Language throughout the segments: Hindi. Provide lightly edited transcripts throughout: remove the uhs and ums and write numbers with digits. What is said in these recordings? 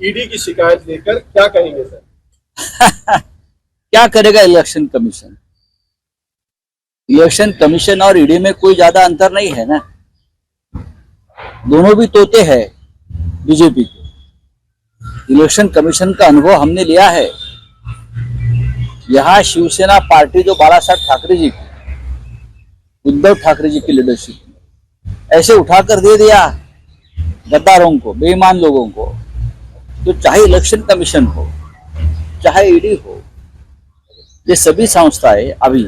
ईडी की शिकायत लेकर क्या कहेंगे सर? क्या करेगा इलेक्शन कमीशन? इलेक्शन कमीशन और ईडी में कोई ज्यादा अंतर नहीं है ना, दोनों भी तोते हैं बीजेपी के। इलेक्शन कमीशन का अनुभव हमने लिया है। यहाँ शिवसेना पार्टी जो बाला साहब ठाकरे जी की, उद्धव ठाकरे जी की लीडरशिप में ऐसे उठाकर दे दिया गद्दारों को, बेईमान लोगों को, तो चाहे इलेक्शन कमीशन हो चाहे ईडी हो, ये सभी संस्थाएं अभी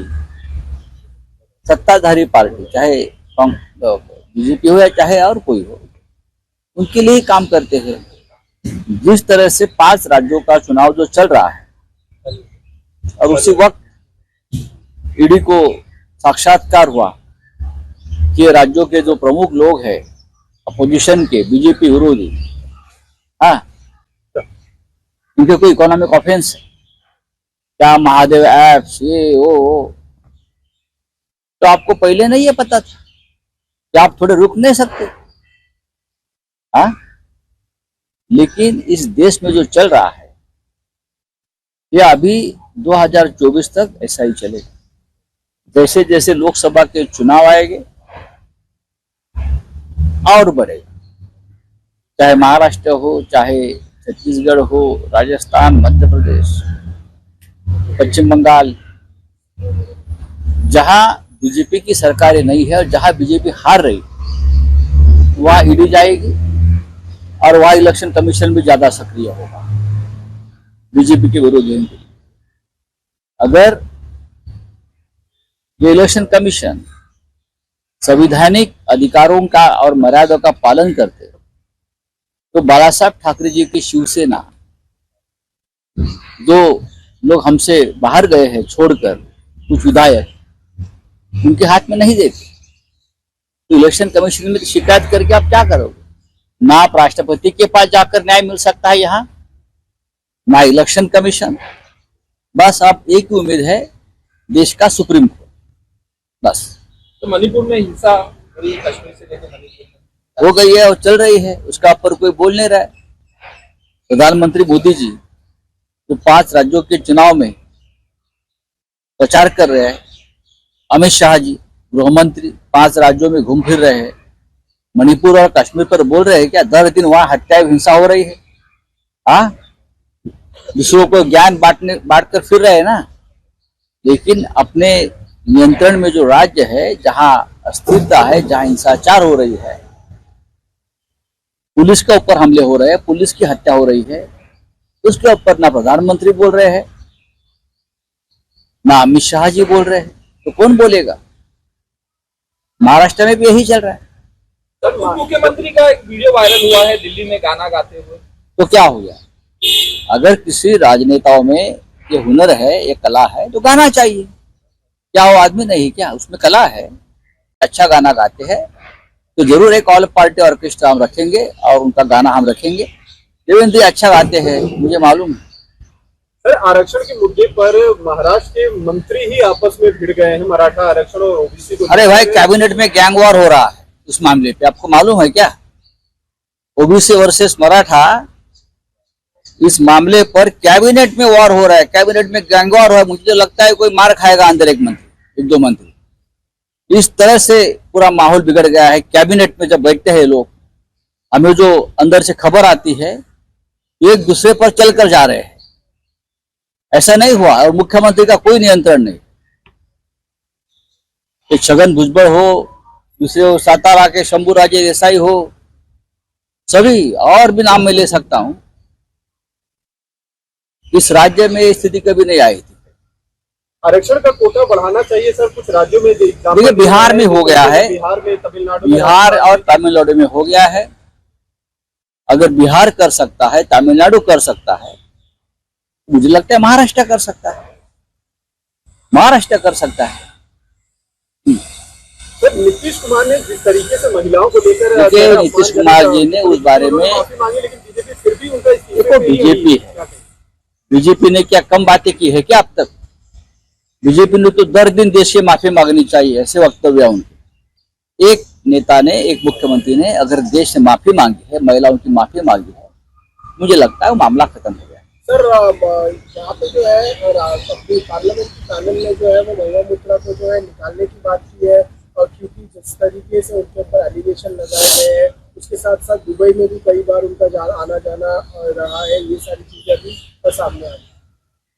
सत्ताधारी पार्टी, चाहे बीजेपी हो या चाहे और कोई हो, उनके लिए ही काम करते हैं। जिस तरह से 5 राज्यों का चुनाव जो चल रहा है और उसी वक्त ईडी को साक्षात्कार हुआ कि राज्यों के जो प्रमुख लोग हैं अपोजिशन के, बीजेपी विरोधी, हाँ, उनके कोई इकोनॉमिक ऑफेंस है क्या, महादेव ऐप्स, ये वो, तो आपको पहले नहीं ये पता था कि आप थोड़े रुक नहीं सकते? हाँ, लेकिन इस देश में जो चल रहा है ये अभी 2024 तक ऐसा ही चलेगा। जैसे जैसे लोकसभा के चुनाव आएंगे और बढ़ेगा, चाहे महाराष्ट्र हो, चाहे छत्तीसगढ़ हो, राजस्थान, मध्य प्रदेश, पश्चिम बंगाल, जहां बीजेपी की सरकारें नहीं है और जहां बीजेपी हार रही वहां ईडी जाएगी और वहां इलेक्शन कमीशन भी ज्यादा सक्रिय होगा बीजेपी के विरोधियों के लिए। अगर ये इलेक्शन कमीशन संवैधानिक अधिकारों का और मर्यादा का पालन करते तो बाला साहब ठाकरे जी की शिवसेना, जो लोग हमसे बाहर गए हैं छोड़कर, कुछ विधायक, उनके हाथ में नहीं देते। तो इलेक्शन कमीशन में शिकायत करके आप क्या करोगे? ना आप राष्ट्रपति के पास जाकर न्याय मिल सकता है यहाँ, ना इलेक्शन कमीशन। बस आप एक ही उम्मीद है, देश का सुप्रीम कोर्ट, बस। तो मणिपुर में हिंसा कश्मीर से लेकर मणिपुर हो गई है और चल रही है, उसका ऊपर कोई बोल नहीं रहा है। प्रधानमंत्री मोदी जी जो 5 राज्यों के चुनाव में प्रचार कर रहे हैं, अमित शाह जी गृह मंत्री 5 राज्यों में घूम फिर रहे हैं, मणिपुर और कश्मीर पर बोल रहे हैं क्या? दर दिन वहां हत्याएं, हिंसा हो रही है। हाँ, दूसरों को ज्ञान बांटकर फिर रहे हैं ना, लेकिन अपने नियंत्रण में जो राज्य है, जहां अस्थिरता है, जहां हिंसाचार हो रही है, पुलिस के ऊपर हमले हो रहे हैं, पुलिस की हत्या हो रही है, उसके ऊपर ना प्रधानमंत्री बोल रहे हैं ना अमित शाह जी बोल रहे हैं, तो कौन बोलेगा? महाराष्ट्र में भी यही चल रहा है। सर, मुख्यमंत्री का एक वीडियो वायरल हुआ है दिल्ली में गाना गाते हुए, तो क्या हो गया? अगर किसी राजनेताओं में ये हुनर है, ये कला है, तो गाना चाहिए। क्या वो आदमी नहीं क्या? उसमें कला है, अच्छा गाना गाते हैं, तो जरूर एक ऑल पार्टी ऑर्केस्ट्रा हम रखेंगे और उनका गाना हम रखेंगे। देवेंद्र जी अच्छा गाते हैं, मुझे मालूम है। सर, आरक्षण के मुद्दे पर महाराष्ट्र के मंत्री ही आपस में भिड़ गए हैं, मराठा आरक्षण और ओबीसी को। अरे भाई, कैबिनेट में गैंग वॉर हो रहा है उस मामले पे, आपको मालूम है क्या? ओबीसी वर्सेस मराठा, इस मामले पर कैबिनेट में वॉर हो रहा है, कैबिनेट में गैंग वॉर हो रहा है। मुझे तो लगता है कोई मार खाएगा अंदर, एक दो मंत्री। इस तरह से पूरा माहौल बिगड़ गया है। कैबिनेट में जब बैठते हैं लोग, हमें जो अंदर से खबर आती है, एक दूसरे पर चलकर जा रहे हैं। ऐसा नहीं हुआ और मुख्यमंत्री का कोई नियंत्रण नहीं। एक छगन भुजबल हो, दूसरे सातारा के शंभू राजे देसाई हो, सभी और भी नाम मैं ले सकता हूं। इस राज्य में ये स्थिति कभी नहीं आई थी। आरक्षण का कोटा बढ़ाना चाहिए सर, कुछ राज्यों में देखिए बिहार में हो गया है, बिहार में, तमिलनाडु, बिहार और तमिलनाडु में हो गया है। अगर बिहार कर सकता है, तमिलनाडु कर सकता है, मुझे लगता है महाराष्ट्र कर सकता है, महाराष्ट्र कर सकता है। सर, नीतीश कुमार ने जिस तरीके से महिलाओं को लेकर, नीतीश कुमार जी ने उस बारे में माफी मांगी, लेकिन बीजेपी फिर भी उनका देखो, बीजेपी है, बीजेपी ने क्या कम बातें की है क्या अब तक? बीजेपी ने तो दर दिन देश से माफी मांगनी चाहिए, ऐसे वक्तव्य उनके। एक नेता ने, एक मुख्यमंत्री ने अगर देश से माफी मांगी है, महिलाओं की माफी मांगी है, मुझे लगता है वो मामला खत्म हो गया। सर यहाँ पे जो है अपनी पार्लियामेंट्री पैनल ने जो है वो महिला मित्रा को जो है निकालने की बात की है, और क्योंकि जिस तरीके से उनके ऊपर एलिगेशन लगाए गए हैं, उसके साथ साथ दुबई में भी कई बार उनका आना जाना रहा है, ये सारी चीजें भी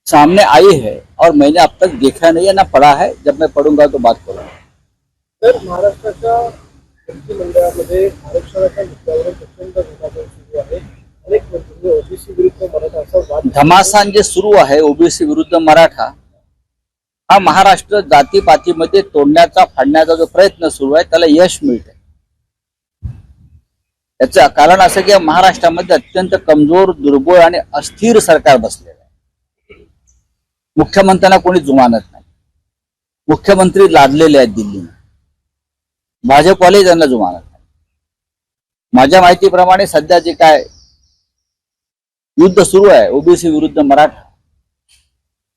सामने आई है और मैंने अब तक देखा नहीं है ना पढ़ा है। जब मैं पढ़ूंगा तो बात करूंगा। तर महाराष्ट्राच्या मंत्रिमंडळामध्ये आरक्षणाच्या मुद्द्यावर प्रचंड विभाजन सुरू आहे। अनेक मंत्री ओबीसी विरुद्ध मराठा असा वाद घमासान जे सुरू आहे ओबीसी विरुद्ध मराठा, हा महाराष्ट्र जातीपातीमध्ये तोडण्याचा फाडण्याचा जो प्रयत्न सुरू आहे त्याला यश मिळत आहे। याचं कारण असं की महाराष्ट्रामध्ये अत्यंत कमजोर, दुर्बळ आणि अस्थिर सरकार बसलेलं आहे। मुख्यमंत्र्यांना कोणी जुमानत नाही, मुख्यमंत्री लादलेले आहेत दिल्लीने, भाजपवाले त्यांना जुमानत नाही। माझ्या माहितीप्रमाणे सध्या जे काय युद्ध सुरू आहे ओबीसी विरुद्ध मराठा,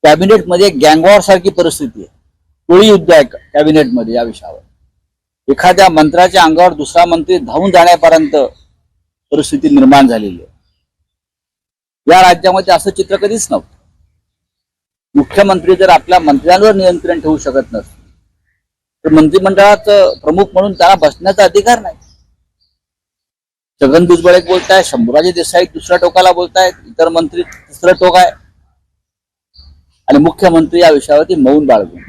कॅबिनेट मध्ये गँगवॉर सारखी परिस्थिती आहे, टोळी युद्ध आहे कॅबिनेट मध्ये या विषयावर। एखाद्या मंत्र्याच्या अंगावर दुसरा मंत्री धावून जाण्यापर्यंत परिस्थिती निर्माण झालेली आहे। या राज्यामध्ये असं चित्र कधीच नव्हतं। मुख्यमंत्री जर आपल्या मंत्र्यांवर नियंत्रण ठेवू शकत नसतील तर मंत्रिमंडळात प्रमुख म्हणून त्याला बसण्याचा अधिकार नाही। छगन भुजबळ एक बोलताय, शंभूराजे देसाई दुसऱ्या टोकाला बोलतायत, इतर मंत्री तिसरं टोक आहे आणि मुख्यमंत्री या विषयावरती मौन बाळगून।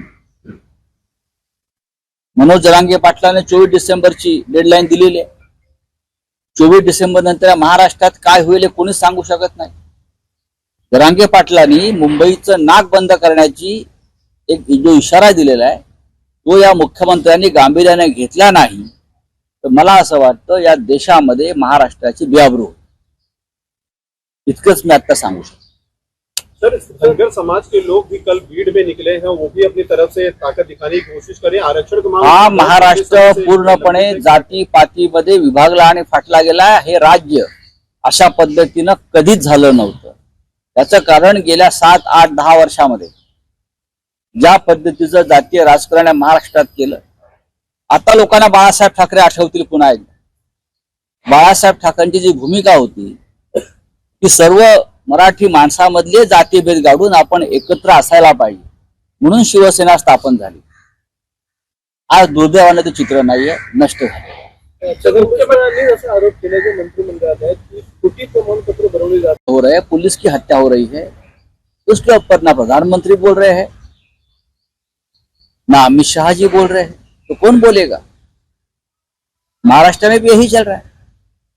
मनोज जरांगे पाटलाने 24 डिसेंबरची डेडलाईन दिलेली आहे। 24 डिसेंबर नंतर महाराष्ट्रात काय होईल हे कोणीच सांगू शकत नाही। जरांगे पाटलांनी मुंबईचं नाक बंद करण्याची एक जो इशारा दिलेला आहे तो या मुख्यमंत्र्यांनी गांभीर्याने घेतला नाही तर मला असं वाटतं या देशामध्ये महाराष्ट्राची बेआबरू होईल। इतकंच मी आता सांगू शकतो। सर, धनगर समाज के लोग भी कल भीड़ में निकले हैं, वो भी अपनी तरफ से ताकत दिखाने की कोशिश करें। आरक्षण का मामला हा महाराष्ट्र पूर्णपणे जाती पातीमध्ये विभागला आणि फाटला गेला। हे राज्य अशा पद्धतीनं कधीच झालं नव्हतं। याचं कारण गेल्या 7, 8, 10 वर्षामध्ये ज्या पद्धतीचं जातीय राजकारण महाराष्ट्रात केलं, आता लोकांना बाळासाहेब ठाकरे आठवतील पुन्हा एकदा। बाळासाहेब ठाकरेंची जी भूमिका होती ती सर्व मराठी माणसामधले जातीभेद गाडून आपण एकत्र असायला पाहिजे म्हणून शिवसेना स्थापन झाली। आज दुर्दैवाने ते चित्र नाहीये, नष्ट झाले। मुख्यमंत्र्यांनी असा आरोप केला की मंत्रिमंडळात है कि खोटी प्रमाणपत्र बनवले जाते हो रहे हैं, पुलिस की हत्या हो रही है, उसके ऊपर ना प्रधानमंत्री बोल रहे हैं ना अमित शाह जी बोल रहे हैं, तो कौन बोलेगा? महाराष्ट्र में भी यही चल रहा है।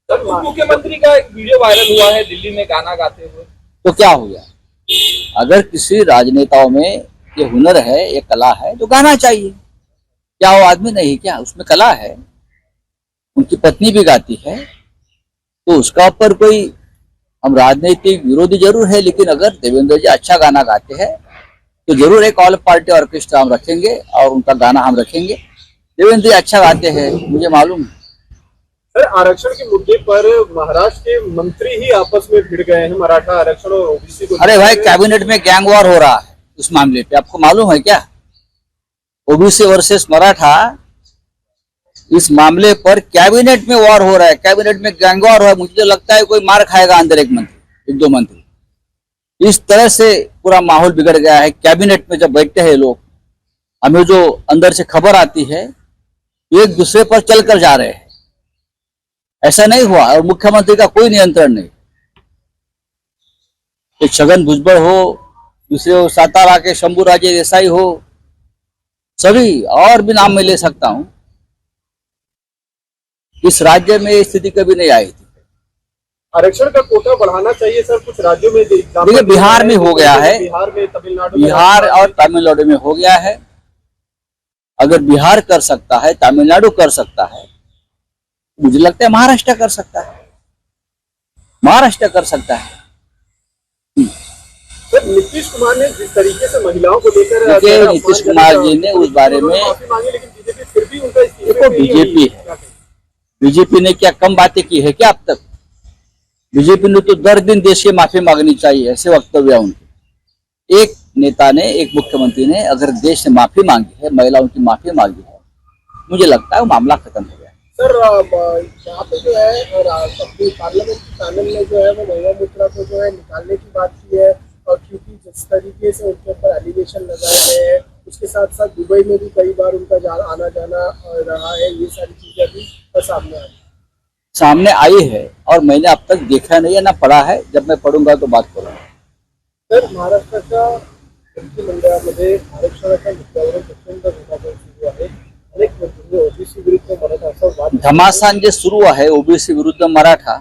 मुख्यमंत्री का एक वीडियो वायरल हुआ है दिल्ली में गाना गाते हुए, तो क्या हो गया? अगर किसी राजनेताओं में ये हुनर है, ये कला है तो गाना चाहिए। क्या वो आदमी नहीं क्या? उसमें कला है, उनकी पत्नी भी गाती है, तो उसका ऊपर कोई हम राजनीतिक विरोधी जरूर है, लेकिन अगर देवेंद्र जी अच्छा गाना गाते हैं तो जरूर एक ऑल पार्टी ऑर्केस्ट्रा हम रखेंगे और उनका गाना हम रखेंगे। देवेंद्र जी अच्छा गाते हैं, मुझे मालूम है। सर, आरक्षण के मुद्दे पर महाराष्ट्र के मंत्री ही आपस में भिड़ गए हैं, मराठा आरक्षण और ओबीसी को। अरे भाई, कैबिनेट में गैंग वॉर हो रहा है उस मामले पे, आपको मालूम है क्या? ओबीसी वर्सेस मराठा, इस मामले पर कैबिनेट में वॉर हो रहा है, कैबिनेट में गैंग वॉर हो रहा है। मुझे तो लगता है कोई मार खाएगा अंदर एक मंत्री, 1-2 मंत्री। इस तरह से पूरा माहौल बिगड़ गया है। कैबिनेट में जब बैठते हैं लोग, हमें जो अंदर से खबर आती है एक दूसरे पर चलकर जा रहे हैं, ऐसा नहीं हुआ और मुख्यमंत्री का कोई नियंत्रण नहीं। एक छगन भुजबल हो, दूसरे सातारा के शंभूराजे देसाई हो, सभी और भी नाम मैं ले सकता हूं। इस राज्य में ये स्थिति कभी नहीं आई थी। आरक्षण का कोटा बढ़ाना चाहिए सर, कुछ राज्यों में देखिए बिहार में हो गया है, बिहार में, तमिलनाडु में, बिहार और तमिलनाडु में हो गया है। अगर बिहार कर सकता है, तमिलनाडु कर सकता है, मुझे लगता है महाराष्ट्र कर सकता है, महाराष्ट्र कर सकता है। सर, नीतीश कुमार ने जिस तरीके से महिलाओं को लेकर नीतीश कुमार जी ने उस बारे में माफी मांगी, लेकिन बीजेपी फिर भी उनका देखो, बीजेपी है, बीजेपी ने क्या कम बातें की है क्या अब तक? बीजेपी ने तो दर दिन देश की माफी मांगनी चाहिए, ऐसे वक्तव्य उनके। एक नेता ने, एक मुख्यमंत्री ने अगर देश से माफी मांगी है, महिलाओं की माफी मांगी है, मुझे लगता है वो मामला खत्म हो गया। सर यहाँ पे जो है अपनी पार्लियामेंट्री पैनल ने जो है वो महिला मित्रा को जो है निकालने की बात की है, और क्योंकि जिस तरीके से उनके ऊपर एलिगेशन लगाए गए हैं, उसके साथ साथ दुबई में भी कई बार उनका आना जाना रहा है, ये सारी चीजें भी सामने आई है और मैंने अब तक देखा नहीं है ना पढ़ा है। जब मैं पढ़ूंगा तो बात करूंगा। तर महाराष्ट्राच्या मंत्रिमंडळामध्ये आरक्षणाच्या मुद्द्यावर प्रचंड विभाजन सुरू आहे। अनेक मंत्री ओबीसी विरुद्ध मराठा असा वाद घमासान जे सुरू आहे ओबीसी विरुद्ध मराठा,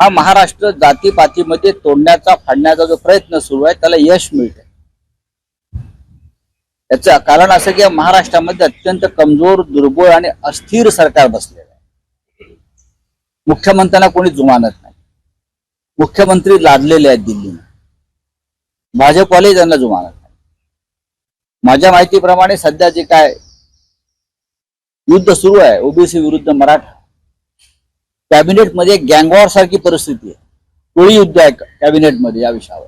हा महाराष्ट्र जातीपातीमध्ये तोडण्याचा फाडण्याचा जो प्रयत्न सुरू आहे त्याला यश मिळत आहे। याचं कारण असं की महाराष्ट्रामध्ये अत्यंत कमजोर, दुर्बळ आणि अस्थिर सरकार बसलेलं आहे। मुख्यमंत्र्यांना कोणी जुमानत नाही, मुख्यमंत्री लादलेले आहेत दिल्लीने, भाजपवाले त्यांना जुमानत नाही। माझ्या माहितीप्रमाणे सध्या जे काय युद्ध सुरू आहे ओबीसी विरुद्ध मराठा, कॅबिनेट मध्ये गँगवॉर सारखी परिस्थिती आहे, टोळी युद्ध आहे कॅबिनेट मध्ये या विषयावर।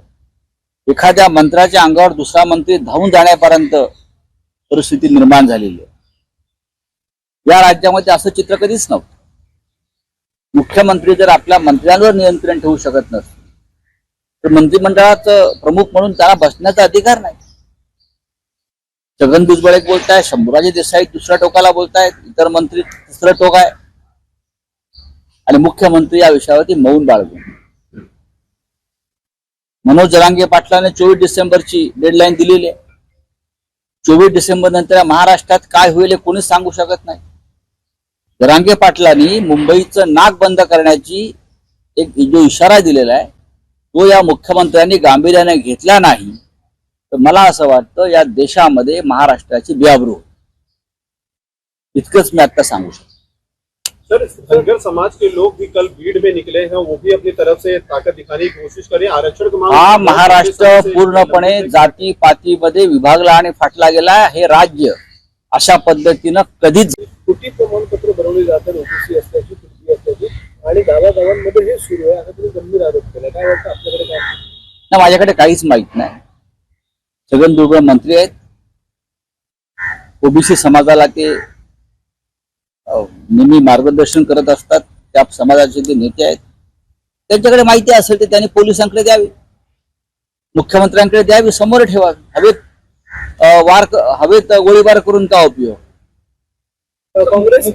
एखाद्या मंत्र्याच्या अंगावर दुसरा मंत्री धावून जाण्यापर्यंत परिस्थिती निर्माण झालेली आहे। या राज्यामध्ये असं चित्र कधीच नव्हतं। मुख्यमंत्री जर आपल्या मंत्र्यांवर नियंत्रण ठेवू शकत नसतील तर मंत्रिमंडळात प्रमुख म्हणून त्याला बसण्याचा अधिकार नाही। छगन भुजबळ एक बोलताय, शंभूराजे देसाई दुसऱ्या टोकाला बोलतायत, इतर मंत्री तिसरं टोक आहे आणि मुख्यमंत्री या विषयावरती मौन बाळगून। मनोज जरांगे पाटलाने 24 डिसेंबरची डेडलाईन दिलेली आहे। 24 डिसेंबर नंतर महाराष्ट्रात काय होईल हे कोणीच सांगू शकत नाही। जरांगे पाटलांनी मुंबईचं नाक बंद करण्याची एक जो इशारा दिलेला आहे तो या मुख्यमंत्र्यांनी गांभीर्याने घेतला नाही तर मला असं वाटतं या देशामध्ये महाराष्ट्राची बेआबरू होईल। इतकंच मी आता सांगू शकतो। सर, धनगर समाज के लोग भी कल भीड़ में निकले हैं, वो भी अपनी तरफ से ताकत दिखाने की कोशिश करें। आरक्षण की मांग हा महाराष्ट्र पूर्णपणे जाती पातीमध्ये विभागला आणि फाटला गेला। हे राज्य अशा पद्धतीनं कधीच कुटी प्रमाणपत्र बनवले जातात ओबीसी असल्याची, कुटी असल्याची, आणि गावागावांमध्ये हे सुरू आहे, असं तुम्ही गंभीर आरोप केला। काय वाटतं आपल्याकडे काय? ना माझ्याकडे काहीच माहित नाही। छगन भुजबळ मंत्री आहेत, ओबीसी समाजाला ते नेहमी मार्गदर्शन करत असतात, त्या समाजाचे ते नेते आहेत। त्यांच्याकडे माहिती असेल तर त्यांनी पोलिसांकडे द्यावी, मुख्यमंत्र्यांकडे द्यावी, समोर ठेवावी। हवेत गोळीबार करून का उपयोग? काँग्रेस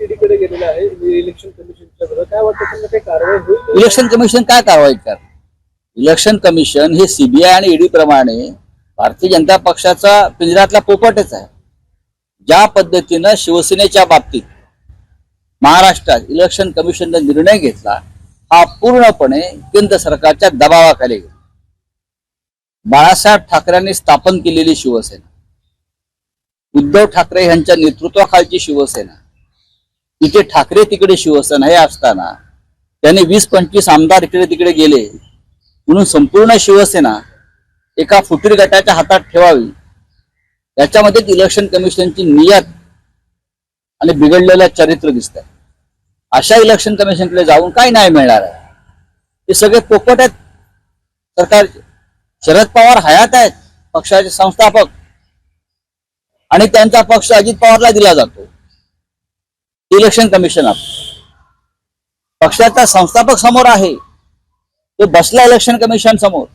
ईडीकडे गेलेला आहे इलेक्शन कमिशनच्या विरोधात। काय वाटतं त्यांना काही कारवाई होईल? इलेक्शन कमिशन काय कारवाई करणार? इलेक्शन कमिशन हे सीबीआय आणि ईडी प्रमाणे भारतीय जनता पक्षाचा पिंजऱ्यातला पोपटच आहे। ज्या पद्धतीनं शिवसेनेच्या बाबतीत महाराष्ट्रात इलेक्शन कमिशनने निर्णय घेतला हा पूर्णपणे केंद्र सरकारच्या दबावाखाली गेला। बाळासाहेब ठाकरेंनी स्थापन केलेली शिवसेना, उद्धव ठाकरे यांच्या नेतृत्वाखालची शिवसेना, इथे ठाकरे तिकडे शिवसेना हे असताना त्यांनी 20-25 आमदार इकडे तिकडे गेले म्हणून संपूर्ण शिवसेना एका फुटीर गटाच्या हातात ठेवावी, याच्यामध्ये इलेक्शन कमिशनची नियत आणि बिघडलेलं चरित्र दिसत आहे। अशा इलेक्शन कमिशनकडे जाऊन काय नाही मिळणार आहे? हे सगळे पोपट आहेत सरकारचे। शरद पवार हयात आहेत, पक्षाचे संस्थापक, आणि त्यांचा पक्ष अजित पवारला दिला जातो। इलेक्शन कमिशन पक्षाचा संस्थापक समोर आहे, तो बसला इलेक्शन कमिशन समोर,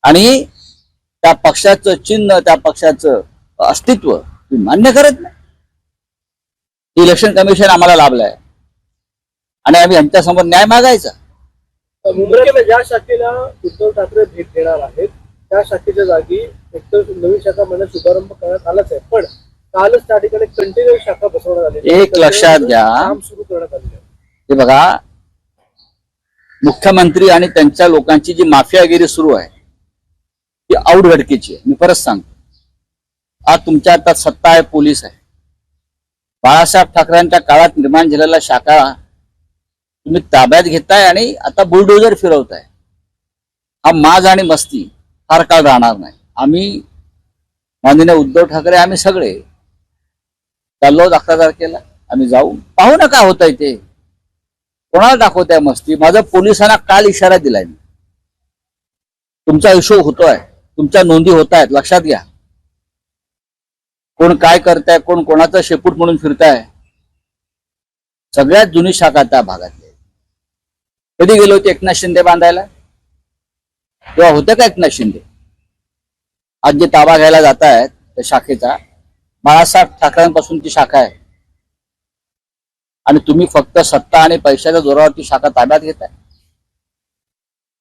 आणि त्या पक्षाचं चिन्ह, त्या पक्षाचं अस्तित्व मान्य करत नाही। इलेक्शन कमिशन आम्हाला लाभलंय आणि आम्ही यांच्या समोर न्याय मागायचा। मुंबईच्या ज्या शाखेला उद्धव ठाकरे भेट देणार आहेत त्या शाखेच्या जागी एकतर नवीन शाखा म्हणण्यास शुभारंभ करण्यात आलाच आहे, पण कालच त्या ठिकाणी कंटेनर शाखा बसवण्यात आली। एक लक्षात घ्या, काम सुरू करण्यात आले आहे। हे बघा, मुख्यमंत्री आणि त्यांच्या लोकांची जी माफियागिरी सुरू आहे ती औटघडकीची आहे। मी परत सांगतो, आज तुमच्या हातात सत्ता आहे, पोलीस आहे। बाळासाहेब ठाकरेंच्या काळात निर्माण झालेला शाखा तुम्ही ताब्यात घेताय आणि आता बुलडोजर फिरवताय। हा माज आणि मस्ती फार काळ राहणार नाही। आम्ही माननीय उद्धव ठाकरे, आम्ही सगळे चाललो 11 तारखेला, आम्ही जाऊ, पाहू ना काय होतंय ते, कोणाला दाखवताय मस्ती। माझा पोलिसांना काल इशारा दिलाय, तुमचा इशू होतोय, तुमच्या नोंदी होत आहेत, लक्षात घ्या। कोण काय करताय, कोण कोणाचा शेपूट म्हणून फिरताय सगळ्यात जुनी शाखा त्या भागातली आहे. कधी गेले होते एकनाथ शिंदे बांधायला? तेव्हा होते का एकनाथ शिंदे? आज जे ताबा घ्यायला जात आहेत त्या शाखेचा, बाळासाहेब ठाकरेंपासून ती शाखा आहे आणि तुम्ही फक्त सत्ता आणि पैशाच्या जोरावर ती शाखा ताब्यात घेताय,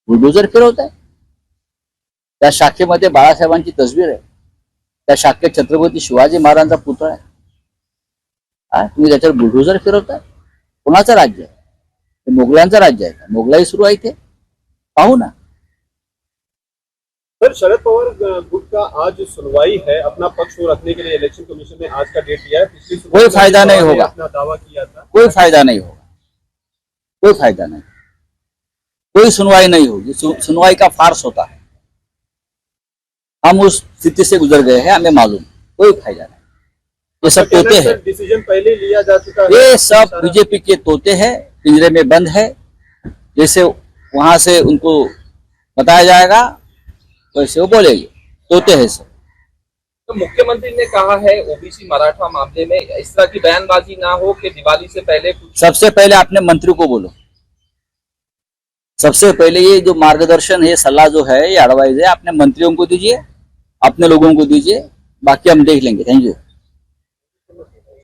बुलडोजर फिरवताय. त्या शाखेमध्ये बाळासाहेबांची तस्वीर आहे, त्या शाखेत छत्रपती शिवाजी महाराजांचा पुतळा आहे. तुम्ही त्याच्यावर बुलडोजर फिरवताय. कोणाचं राज्य आहे? ते मोगलांचं राज्य आहे का? मोगलाई सुरू आहे इथे, पाहू ना. सर, शरद पवार गुट का आज सुनवाई है, अपना पक्ष को रखने के लिए इलेक्शन कमीशन ने आज का डेट दिया है. पिछली सुनवाई कोई फायदा नहीं होगा. अपना दावा किया था. कोई फायदा नहीं होगा, कोई फायदा नहीं, कोई सुनवाई नहीं होगी. सुनवाई का फार्स होता है. हम उस स्थिति से गुजर गए हैं, हमें मालूम. कोई फायदा नहीं. ये सब तोते हैं, डिसीजन पहले लिया जा चुका है. ये सब बीजेपी के तोते हैं, पिंजरे में बंद है. जैसे वहां से उनको बताया जाएगा वैसे वो बोलेंगे. तोते हैं सब. तो मुख्यमंत्री ने कहा है ओबीसी मराठा मामले में इस तरह की बयानबाजी ना हो कि दिवाली से पहले कुछ. सबसे पहले अपने मंत्री को बोलो. सबसे पहले ये जो मार्गदर्शन है, सलाह जो है, ये एडवाइस है, अपने मंत्रियों को दीजिए, अपने लोगों को दीजिए, बाकी हम देख लेंगे. Thank you.